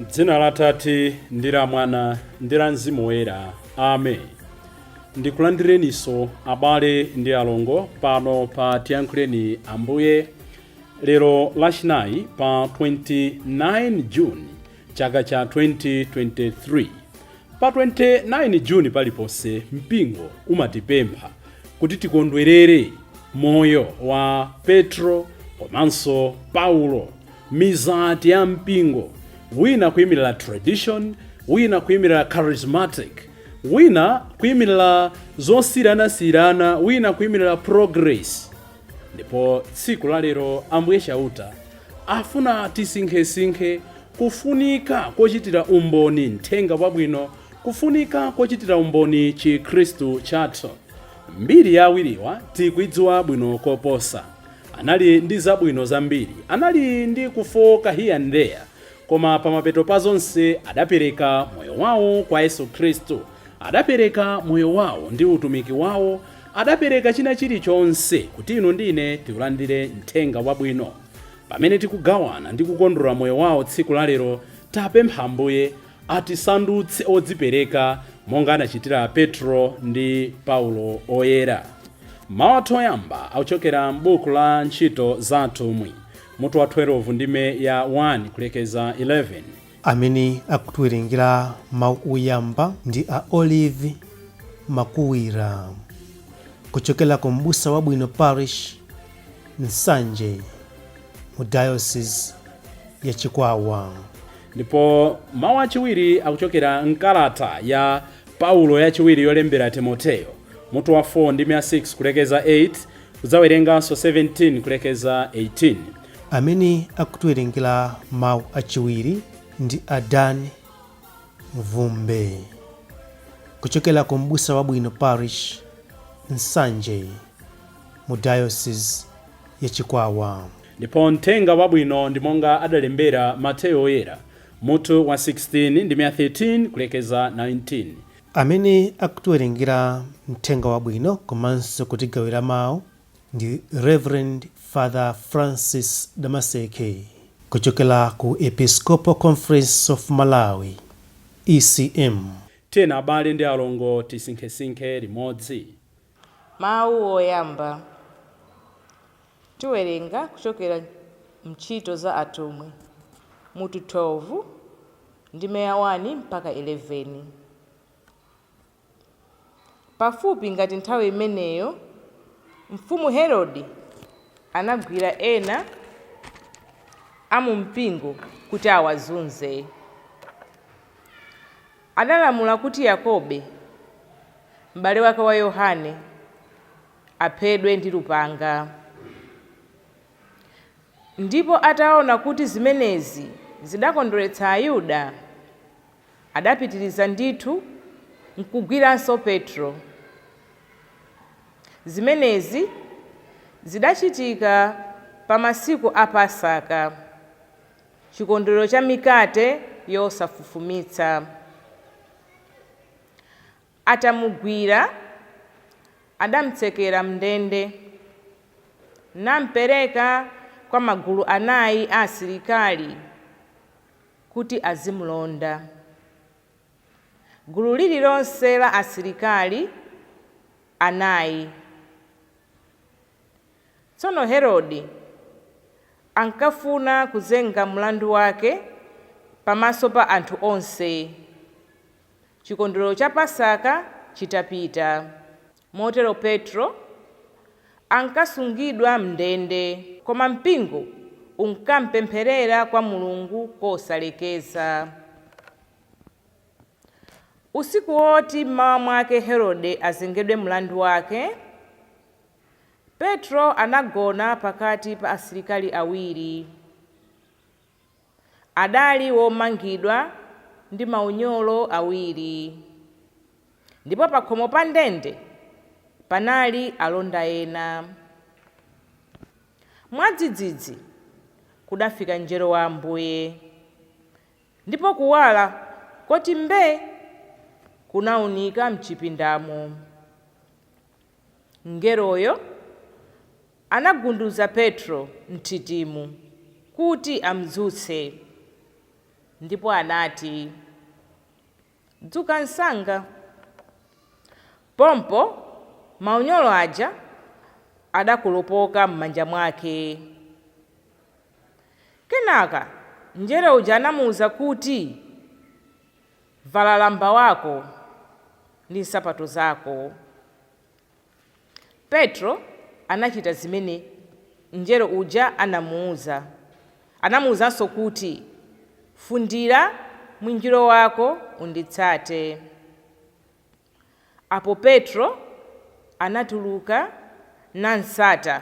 M'dzina la Atate ndi la Mwana ndi la Mzimu Woyera. Amen. Ndikulandireniso abale ndi alongo pano pa Tiyankhuleni Ambuye lero lachinayi pa 29 June chaka cha 2023. Pa 29 June paliponse mpingo umatipempha kuti tikondwerere moyo wa Petro komanso Paulo, mizati ya mpingo, wina kuyimirira tradition, wina kuyimirira charismatic, wina kuyimirira zosiyanasiyana, wina kuyimirira progress. Ndipo tsiku la lero Ambuye chauta afuna tisinkhe kufunika kochitira umboni mthenga wabwino, kufunika kochitira umboni Chikhristu chathu. Mbiri ya awiriwa tikuidziwa bwino koposa. Anali ndi zabwino zambiri, anali ndi kufoka here and there, koma pamapeto pa zonse adapereka moyo wawo kwa Yesu Khristu, adapereka moyo wawo ndi utumiki wawo, adapereka china chilichonse kuti inu ndine tikulandire mthenga wabwino. Pamene tikugawana ndi kukondwera moyo wawo tsiku la lero, tapempha Ambuye atisandutse odzipereka monga anachitira Petro ndi Paulo oyera. Mawu oyamba akuchokera m'buku la Ntchito za Atumwi, mutu wa 12 ndime ya 1 kulekeza 11. Amene akutiwerengera mawu oyamba ndi a Olive Makuwira kuchokera ku m'busa wabwino parish Nsanje mu diocese ya Chikwawa. Ndipo mawu achiwiri akuchokera mkalata ya Paulo yachiwiri yolembera Timoteyo, mutu wa 4 ndime ya 6 kulekeza 8, kudzawerenganso 17 kulekeza 18. Amene akutiwerengera mawu achiwiri ndi Adani Mvumbe kuchokera ku m'busa wabwino parish Nsanje mu diocese ya Chikwawa. Ndipo mthenga wabwino ndi monga adalembera Mateyo oyera, mutu wa 16 ndime ya 13 kulekeza 19. Amene akutiwerengera mthenga wabwino komanso kutigawira mawu ndi Reverend Father Francis Damaseke kuchokera ku Episcopal Conference of Malawi ECM. Tena abale ndi alongo tisinkhe limodzi. Mawu oyamba tiwerenga kuchokera Ntchito za Atumwi, mutu 12 ndime ya 1 mpaka 11. Pafupi ngati nthawi imeneyo, mfumu Herode anagwira ena amumpingo kuti awazunze. Adalamula kuti Yakobe, m'bale wake wa Yohane, aphedwe ndi lupanga. Ndipo ataona kuti zimenezi zidakondweretsa Ayuda, adapitiriza ndithu nkugwiranso Petro. Zimenezi zidachitika pa masiku a Pasaka, chikondwerero cha mikate yosafufumitsa. Atamugwira, adamtsekera mndende, nampereka kwa magulu anayi a asilikali kuti azimulonda. Gulu lililonse la asilikali anayi. Tsono Herode ankafuna kuzenga mlandu wake pamaso pa anthu onse. Chikondwerero cha Pasaka chitapita, motero Petro ankasungidwa mndende, koma mpingo unkampempherera kwa Mulungu kosalekeza. Usiku woti mmawa mwake Herode azengedwe mlandu wake, Petro anagona pakati pa asilikali awiri. Adali womangidwa ndi maunyolo awiri, ndipo pa khomo pa ndende panali alonda ena. Mwadzidzidzi kudafika mngelo wa Ambuye, ndipo kuwala koti mbee kunawunika mchipindamo. Mngeloyo anagunduza Petro mthitimu kuti amdzutse. ndipo anati, dzuka msanga. Pompo maunyolo aja adakolopoka m'manja mwake. Kenaka mngelo uja anamuwuza kuti, vala lamba wako ndi nsapato zako. Petro anachita zimene mngelo uja anamuwuza. Anamuwuzanso kuti, fundira mwinjiro wako unditsate. Apo Petro anatuluka nansata,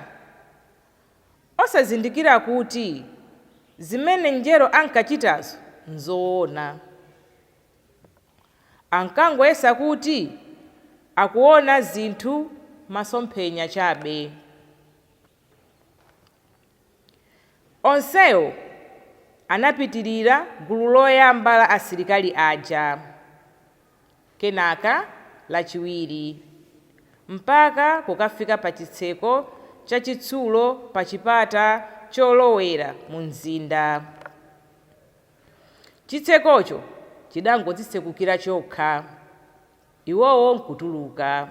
osazindikira kuti zimene mngelo ankachitazo nzoona. Ankangoyesa kuti akuona zinthu masomphenya chabe. Onsewo anapitirira gulu loyamba la asilikali aja, kenaka lachiwiri, mpaka kukafika pa chitseko chachitsulo pa chipata cholowera mu mzinda. Chitsekocho chidangodzitsekukira chokha, iwowo nkutuluka.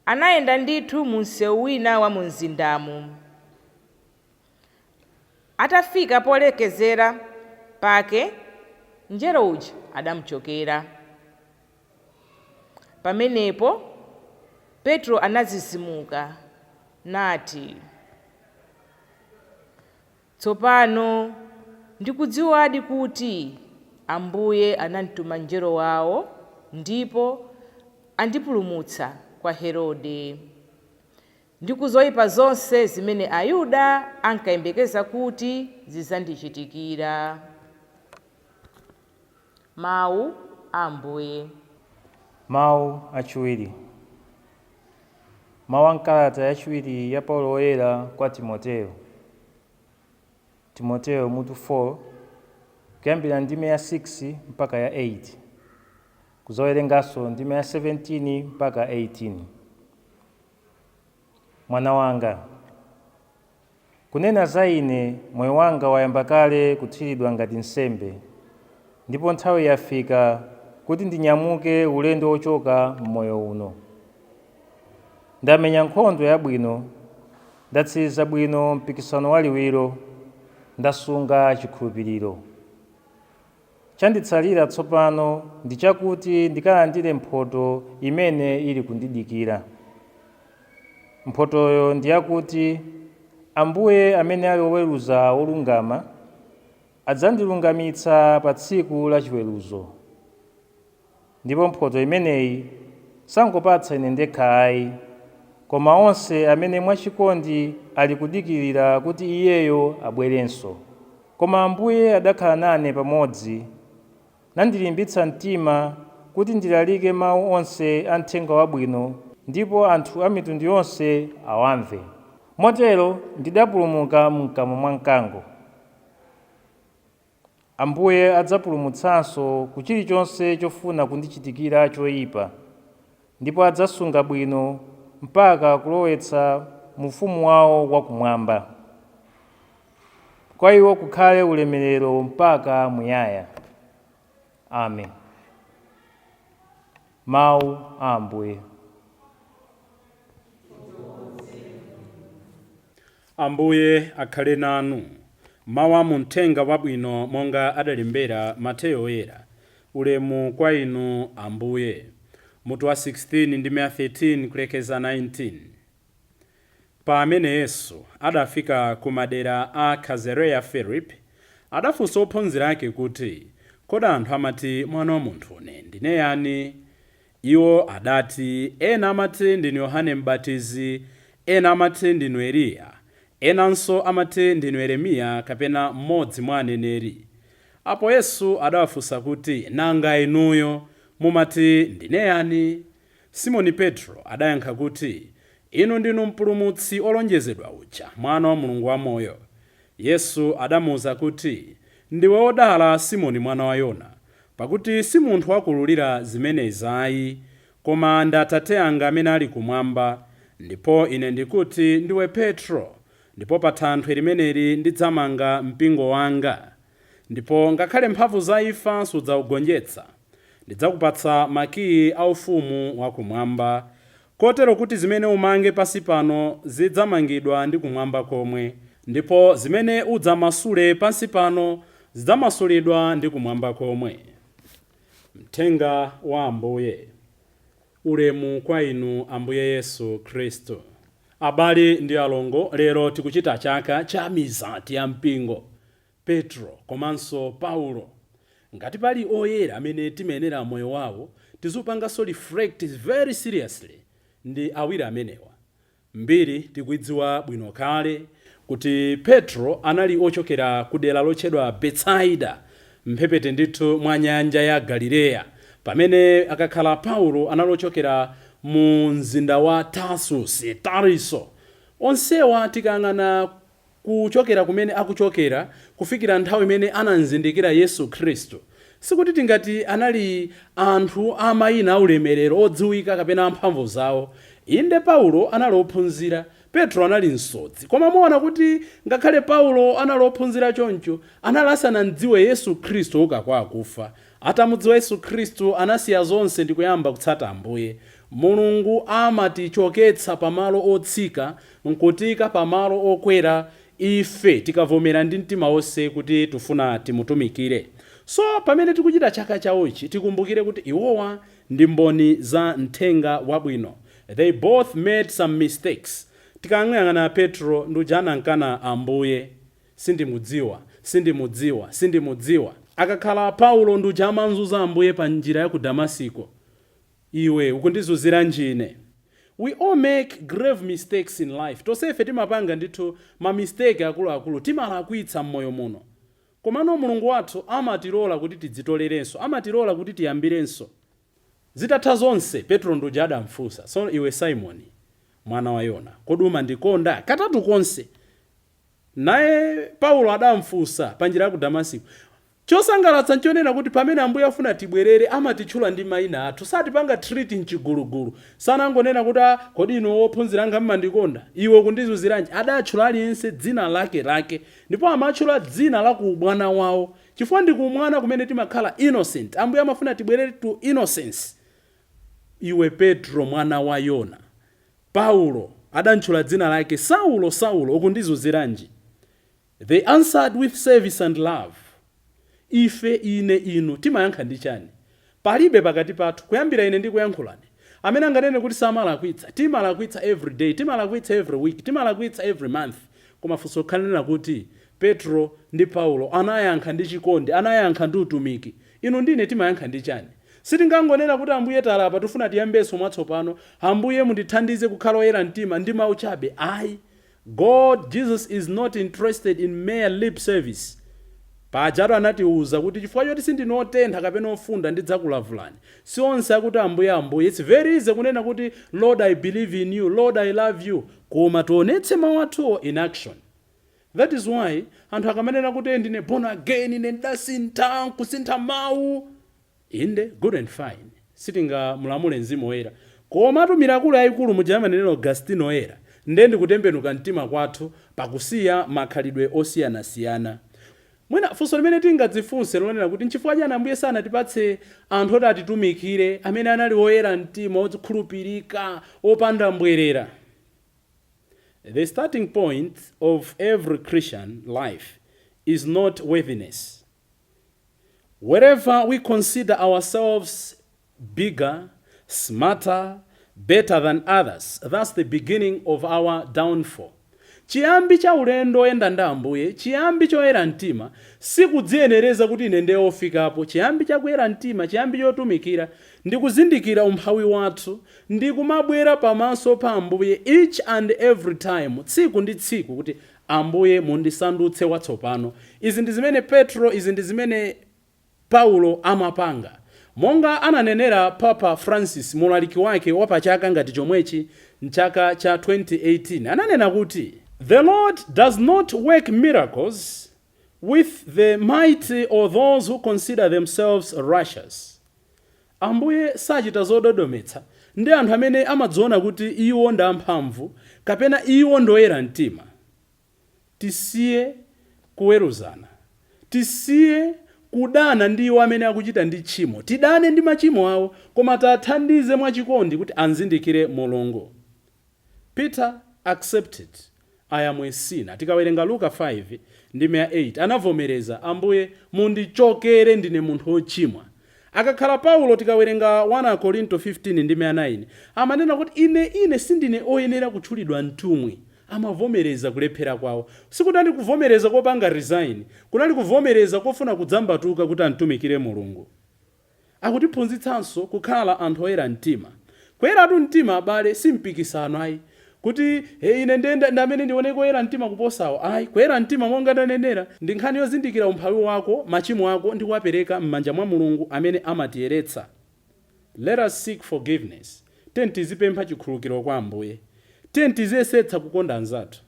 Anayenda ndithu mu msewu wina wa mu mzindamu. Atafika polekezera pake, mngelo uja adamuchokera. Pamenepo Petro anazizimuka nati, tsopano ndikudziwadi kuti Ambuye anandituma mngelo wawo ndipo andipulumutsa kwa Herode ndi kuzoyipa zonse zimene Ayuda ankayembekeza kuti zizandichitikira. Mawu a Ambuye. Mawu achiwiri. Mawu a nkalata yachiwiri ya Paulo Woyera kwa Timoteyo. Timoteyo mutu 4 kuyambira ndime ya 6 mpaka ya 8, kuzowerenganso ndime ya 17 mpaka 18. Mwana wanga, kunena za ine, moyo wanga wayamba kale kuthiridwa ngati nsembe, ndipo nthawi yafika kuti ndinyamuke ulendo wochoka m'moyo uno. Ndamenya nkhondo yabwino, ndatsiriza bwino mpikisano waliwiro, ndasunga chikhulupiriro. Chanditsalira tsopano ndi chakuti ndikalandire mphotho imene ili kundidikira. Mphothoyo ndi yakuti Ambuye amene ali woweruza wolungama adzandilungamitsa pa tsiku la chiweruzo. Ndipo mphotho imeneyi sangopatsa ine ndekha ayi, koma onse amene mwachikondi ali kudikirira kuti iyeyo abwerenso. Koma Ambuye adakhala nane pamodzi, nandilimbitsa mtima kuti ndilalike mawu onse a Uthenga Wabwino ndipo anthu a mitundu yonse awamve. Motero ndidapulumuka m'kamwa mwa mkango. Ambuye adzapulumutsanso ku chilichonse chofuna kundichitikira choyipa, ndipo adzasunga bwino mpaka kulowetsa mu ufumu wawo wakumwamba. Kwa iwo kukhale ulemerero mpaka muyaya. Amen. Mawu a Ambuye. Ambuye akhale nanu. Mawu a mu Uthenga Wabwino monga adalembera Mateyo Woyera. Ulemu kwa inu Ambuye. Mutu wa 16 ndime ya 13 kulekeza 19. Pamene Yesu adafika ku madera a Kazareya Filipi, adafunsa ophunzira ake kuti, kodi anthu amati Mwana wa Munthu ndine yani? Iwo adati, ena amati ndinu Yohane M'batizi, ena amati ndinu Eliya, enanso amati ndinu Yeremiya kapena mmodzi mwa aneneri. Apo Yesu adawafunsa kuti, nanga inuyo mumati ndine yani? Simoni Petro adayankha kuti, inu ndinu mpulumutsi olonjezedwa uja, Mwana wa Mulungu wamoyo. Yesu adamuwuza kuti, ndiwe wodala Simoni mwana wa Yona, pakuti si munthu wakululira zimenezi ayi, koma ndi Atate anga amene ali kumwamba. Ndipo ine ndikuti ndiwe Petro, ndipo pa thanthwe limeneli ndidzamanga mpingo wanga, ndipo ngakhale mphamvu za imfa sudzaugonjetsa. Ndidzakupatsa makiyi a ufumu wakumwamba, kotero kuti zimene umange pansi pano zidzamangidwa ndi kumwamba komwe, ndipo zimene udzamasule pansi pano zidzamasulidwa ndi kumwamba komwe. Mthenga wa Ambuye. Ulemu kwa inu Ambuye Yesu Khristu. Abale ndi alongo, lero tikuchita chaka cha mizati ya mpingo Petro komanso Paulo. Ngati pali oyera amene timenera moyo wawo, tizupanganso reflect very seriously ndi awiri amenewa. Mbiri tikuidziwa bwino kale kuti Petro anali ochokera ku dera lotchedwa Betsaida, mphepete ndithu mwa nyanja ya Galileya, pamene akakhala Paulo analochokera mu mzinda wa Tariso. Onsewa tikang'ana kuchokera kumene akuchokera kufikira nthawi imene anamzindikira Yesu Khristu, sikuti tingati anali anthu amayina aulemerero odziwika kapena amphamvu zawo. Inde Paulo anali ophunzira, Petro anali msodzi, koma muona kuti ngakhale Paulo anali ophunzira choncho, anali asanamdziwe Yesu Khristu uka kwa akufa. Atamudziwa Yesu Khristu anasiya zonse ndi kuyamba kutsata Ambuye. Mulungu amatichoketsa pamalo otsika nkutika pamalo okwera ife tikavomera ndi mtima wonse kuti tufuna timutumikire. So pamene tikuchita chaka chawochi tikumbukire kuti iwowa ndi mboni za mthenga wabwino. They both made some mistakes. Tikang'ana Petro ndi anankana Ambuye, sindimudziwa. Akakhala Paulo ndi amanzuza Ambuye pa njira ya ku Damasiko. Iwe ukundizuzira njine. We all make grave mistakes in life. Tosefe timapanga ndithu ma mistake akuluakulu, timalakwitsa mmoyo muno. Komano Mulungu wathu amatilola kuti tidzitolerenso, amatilola kuti tiyambirenso. Zitatha zonse Petro ndi adamfunsa, so iwe Simoni mwana wa Yona, kodi umandikonda? Katatu konse. Naye Paulo adamfunsa pa njira ya ku Damasiko. Chosangalatsa nchonena kuti pamene Ambuye afuna tibwerere amatitchula ndi mayina athu, satipanga treat mchigulugulu. Sanangonena kuti kodi inu ophunzira anga mmandikonda, iwe kundizuziranji. Adatchula aliyense dzina lake, ndipo amatchula dzina la ku ubwana wawo, chifukwa ndi ku mwana kumene timakhala innocent. Ambuye amafuna tibwerere to innocence. Iwe Petro mwana wa Yona, Paulo adantchula dzina lake Saulo, ukundizuziranji. They answered with service and love. Ife ine inu timayankha ndi chani? Palibe pakati pathu kuyambira ine ndi kuyankhulani amene anganene kuti samalakwitsa. Timalakwitsa every day, timalakwitsa every week, timalakwitsa every month. Koma funso khanena kuti Petro ndi Paulo anayankha ndi chikondi, anayankha ndi utumiki. Inu ndine timayankha ndi chani? Sitingangonena kuti Ambuye talapa tufuna tiyambeso mwatsopano, Ambuye mundithandize kukhala oyera mtima ndi mawu chabe. Ayi, God, Jesus is not interested in mere lip service. Pajatu anatiuza kuti chifukwa choti sindinotentha kapena ofunda ndidzakulavulani. Si onse akuti Ambuye. It's very easy kunena kuti Lord I believe in you, Lord I love you, koma tionetse mawu athuwo in action. That is why anthu akamanena kuti ndine born again, ine ndasintha kusintha mawu, inde good and fine, sitinga mulamule Mzimu Woyera. Koma mirakulu yayikulu mujamanenero Augustino Woyera ndendi kutembenuka mtima kwathu pakusiya makhalidwe osiyanasiyana. Mwina funso limene tingadzifunse lonena kuti nchifukwa chani Ambuye sanatipatse anthu oti atitumikire amene anali oyera mtima, okhulupirika, opanda mbwerera. The starting point of every Christian life is not worthiness. Wherever we consider ourselves bigger, smarter, better than others, that's the beginning of our downfall. Chiyambi cha ulendo oyenda ndi Ambuye, chiyambi choyera mtima, sikudziyenereza kuti ine ndi ofikapo. Chiyambi cha kuyera mtima, chiyambi chotumikira, ndi kuzindikira umphawi wathu, ndi kumabwera pamaso pa Ambuye each and every time, tsiku ndi tsiku, kuti Ambuye mundisandutse watsopano. Izi ndi zimene Petro, izi ndi zimene Paulo amapanga. Monga ananenera Papa Francis mulaliki wake wapachaka ngati chomwechi mchaka cha 2018, ananena kuti the Lord does not work miracles with the mighty or those who consider themselves righteous. Ambuye sachita zododometsa ndi anthu amene amadziona kuti iwo ndi amphamvu kapena iwo ndi oyera mtima. Tisiye kuweruzana, tisiye kudana ndi iwo amene akuchita ndi tchimo, tidane ndi machimo awo, koma tathandize mwachikondi kuti anzindikire Mulungu. Peter accepted, I am a sinner. Tikawerenga Luka 5 ndi 8 anavomereza, Ambuye mundichokere ndine munthu wochimwa. Akakhala Paulo tikawerenga 1 Korinto 15 ndi 9 amanena kuti ine sindine oyenera kutchulidwa mtumwi. Amavomereza kulephera kwawo. Sikudani kuvomereza kopanga resign, kunali kuvomereza kofuna kudzambatuka kuti antumikire Mulungu. Akutiphunzitsanso kukhala anthu oyera mtima. Kuyeratu mtima abale simpikisano ayi. Kuti ine ndamene ndione kuyera mtima kuposawo. Ayi, kuyera mtima monga ndanenera ndi nkhani yozindikira umphawi wako, machimo ako ndi kuwapereka m'manja mwa Mulungu amene amatiyeretsa. Let us seek forgiveness. Tizipempha chikhululukiro kwa Ambuye. Tiziyesetsa kukonda anzathu.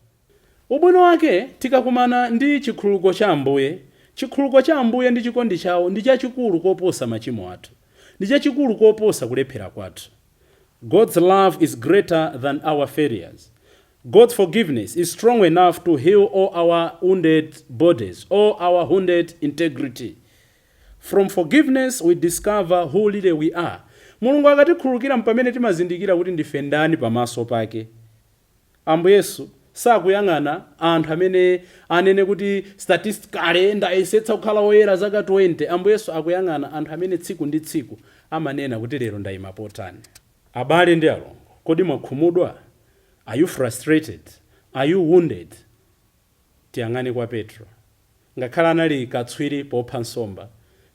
Ubwino wake tikakumana ndi chikhululuko cha Ambuye. Chikhululuko cha Ambuye ndi chikondi chawo ndi chachikulu koposa machimo athu. Ndi chachikulu koposa kulephera kwathu. God's love is greater than our failures. God's forgiveness is strong enough to heal all our wounded bodies, all our wounded integrity. From forgiveness we discover who really we are. Mulungu akatikhululukira mpamene timazindikira kuti ndife ndani pamaso pake. Ambuye Yesu sakuyang'ana anthu amene anene kuti statistically ndayesetsa kukhala woyera zaka 20. Ambuye Yesu akuyang'ana anthu amene tsiku ndi tsiku amanena kuti lero ndayima potani. Abale ndi alongo, kodi mwakhumudwa? Are you frustrated? Are you wounded? Tiyang'ane kwa Petro. Ngakhala anali katswiri popha nsomba,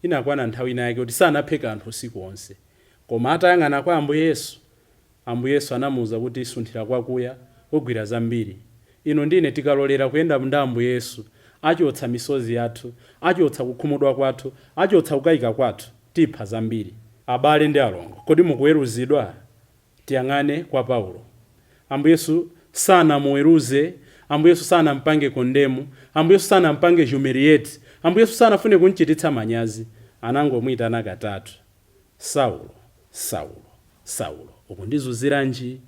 inakwana nthawi ina yake kuti sanapheka anthu usiku onse. Koma atayang'ana kwa Ambuye Yesu, Ambuye Yesu anamuwuza kuti sunthira kwakuya ogwira zambiri. Ino ndine tikalolera kuyenda ndi Ambuye Yesu, achotsa misozi yathu, achotsa kukhumudwa kwathu, achotsa kukayika kwathu, tipha zambiri. Abale ndi alongo, kodi mukuweruzidwa? Tiyang'ane kwa Paulo. Ambuye Yesu sanamuweruze, Ambuye Yesu sanampange kondemu, Ambuye Yesu sanampange humiliate, Ambuye Yesu sanafune kunchititsa manyazi. Anangomuyitana katatu. Saulo, Saulo, Saulo, ukundizuziranji?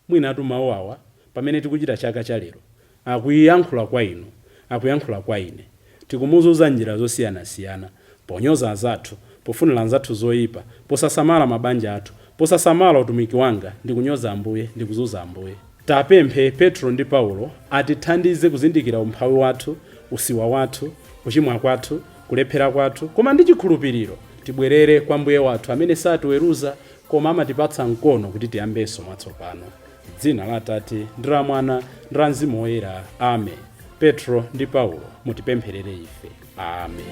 Mwinatu mawu awa pamene tikuchita chaka cha lero akuyankhula kwa inu, akuyankhula kwa ine. Tikumuzuza njira zosiyanasiyana, ponyoza anzathu, pofunira anzathu zoyipa, posasamala mabanja athu, posasamala utumiki wanga, ndikunyoza Ambuye, ndikuzuza Ambuye. Tapemphe Petro ndi Paulo atithandize kuzindikira umphawi wathu, usiwa wathu, kuchimwa kwathu, kulephera kwathu, koma ndi chikhulupiriro tibwerere kwa Mbuye wathu amene satiweruza koma amatipatsa mkono kuti tiyambenso mwatsopano. Dzina la Atate ndi la Mwana ndi la Mzimu Woyera. Amen. Petro ndi Paulo mutipempherere ife. Amen.